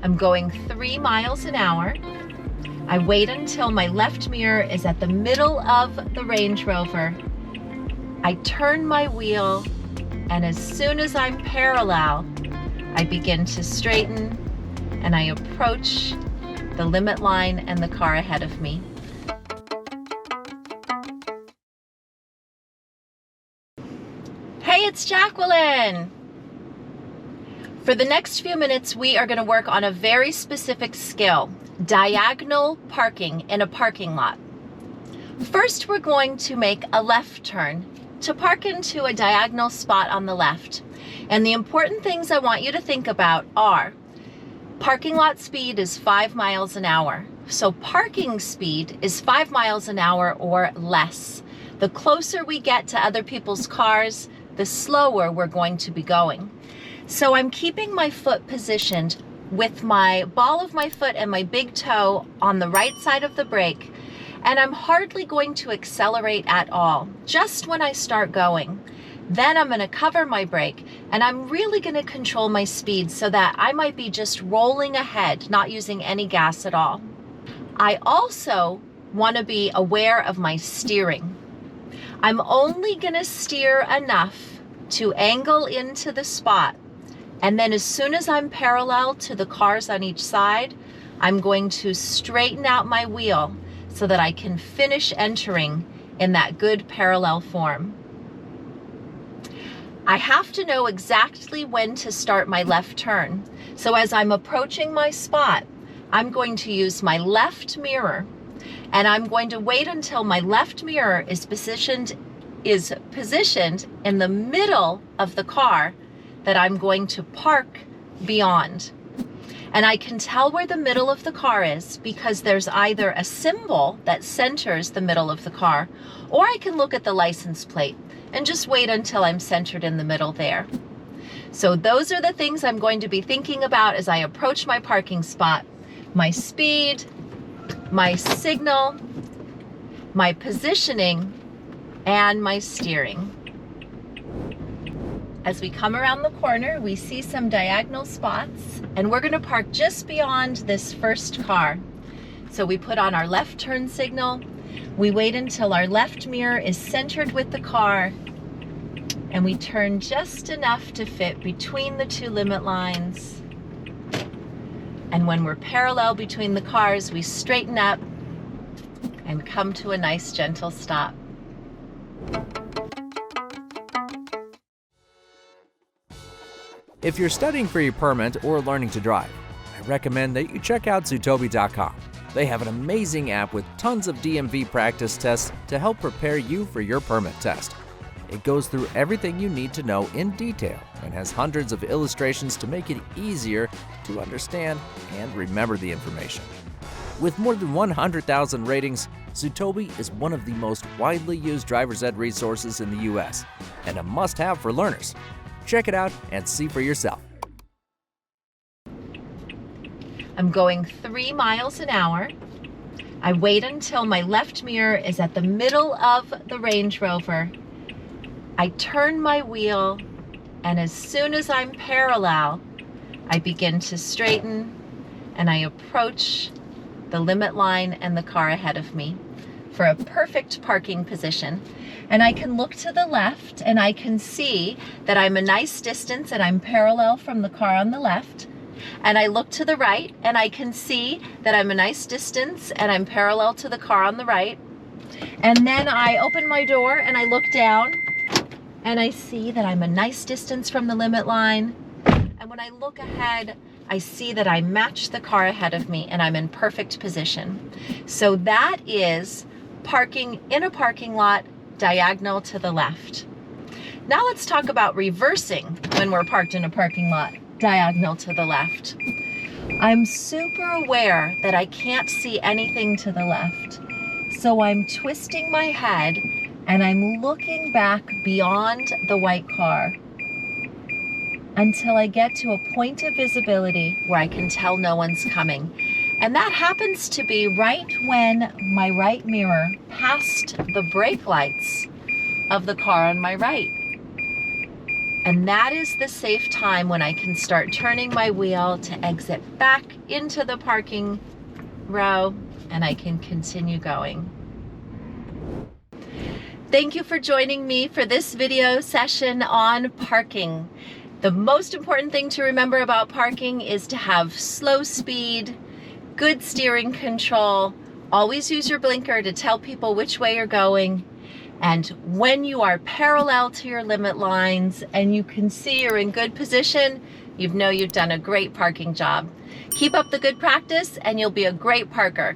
I'm going 3 miles an hour. I wait until my left mirror is at the middle of the Range Rover. I turn my wheel, and as soon as I'm parallel, I begin to straighten and I approach the limit line and the car ahead of me. Hey, it's Jacqueline. For the next few minutes, we are going to work on a very specific skill, diagonal parking in a parking lot. First, we're going to make a left turn to park into a diagonal spot on the left. And the important things I want you to think about are parking lot speed is 5 miles an hour. So parking speed is 5 miles an hour or less. The closer we get to other people's cars, the slower we're going to be going. So I'm keeping my foot positioned with my ball of my foot and my big toe on the right side of the brake, and I'm hardly going to accelerate at all, just when I start going. Then I'm going to cover my brake, and I'm really going to control my speed so that I might be just rolling ahead, not using any gas at all. I also want to be aware of my steering. I'm only going to steer enough to angle into the spot. And then as soon as I'm parallel to the cars on each side, I'm going to straighten out my wheel so that I can finish entering in that good parallel form. I have to know exactly when to start my left turn. So as I'm approaching my spot, I'm going to use my left mirror, and I'm going to wait until my left mirror is positioned in the middle of the car that I'm going to park beyond. And I can tell where the middle of the car is because there's either a symbol that centers the middle of the car, or I can look at the license plate and just wait until I'm centered in the middle there. So those are the things I'm going to be thinking about as I approach my parking spot: my speed, my signal, my positioning, and my steering. As we come around the corner, we see some diagonal spots, and we're going to park just beyond this first car. So we put on our left turn signal, we wait until our left mirror is centered with the car, and we turn just enough to fit between the two limit lines. And when we're parallel between the cars, we straighten up and come to a nice gentle stop. If you're studying for your permit or learning to drive, I recommend that you check out Zootobi.com. They have an amazing app with tons of DMV practice tests to help prepare you for your permit test. It goes through everything you need to know in detail and has hundreds of illustrations to make it easier to understand and remember the information. With more than 100,000 ratings, Zootobi is one of the most widely used driver's ed resources in the US and a must-have for learners. Check it out and see for yourself. I'm going 3 miles an hour. I wait until my left mirror is at the middle of the Range Rover. I turn my wheel, and as soon as I'm parallel, I begin to straighten and I approach the limit line and the car ahead of me for a perfect parking position. And I can look to the left and I can see that I'm a nice distance and I'm parallel from the car on the left. And I look to the right and I can see that I'm a nice distance and I'm parallel to the car on the right. And then I open my door and I look down and I see that I'm a nice distance from the limit line. And when I look ahead, I see that I match the car ahead of me and I'm in perfect position. So that is parking in a parking lot diagonal to the left. Now let's talk about reversing when we're parked in a parking lot diagonal to the left. I'm super aware that I can't see anything to the left. So I'm twisting my head and I'm looking back beyond the white car until I get to a point of visibility where I can tell no one's coming. And that happens to be right when my right mirror passed the brake lights of the car on my right. And that is the safe time when I can start turning my wheel to exit back into the parking row, and I can continue going. Thank you for joining me for this video session on parking. The most important thing to remember about parking is to have slow speed, good steering control, always use your blinker to tell people which way you're going, and when you are parallel to your limit lines and you can see you're in good position, you know you've done a great parking job. Keep up the good practice and you'll be a great parker.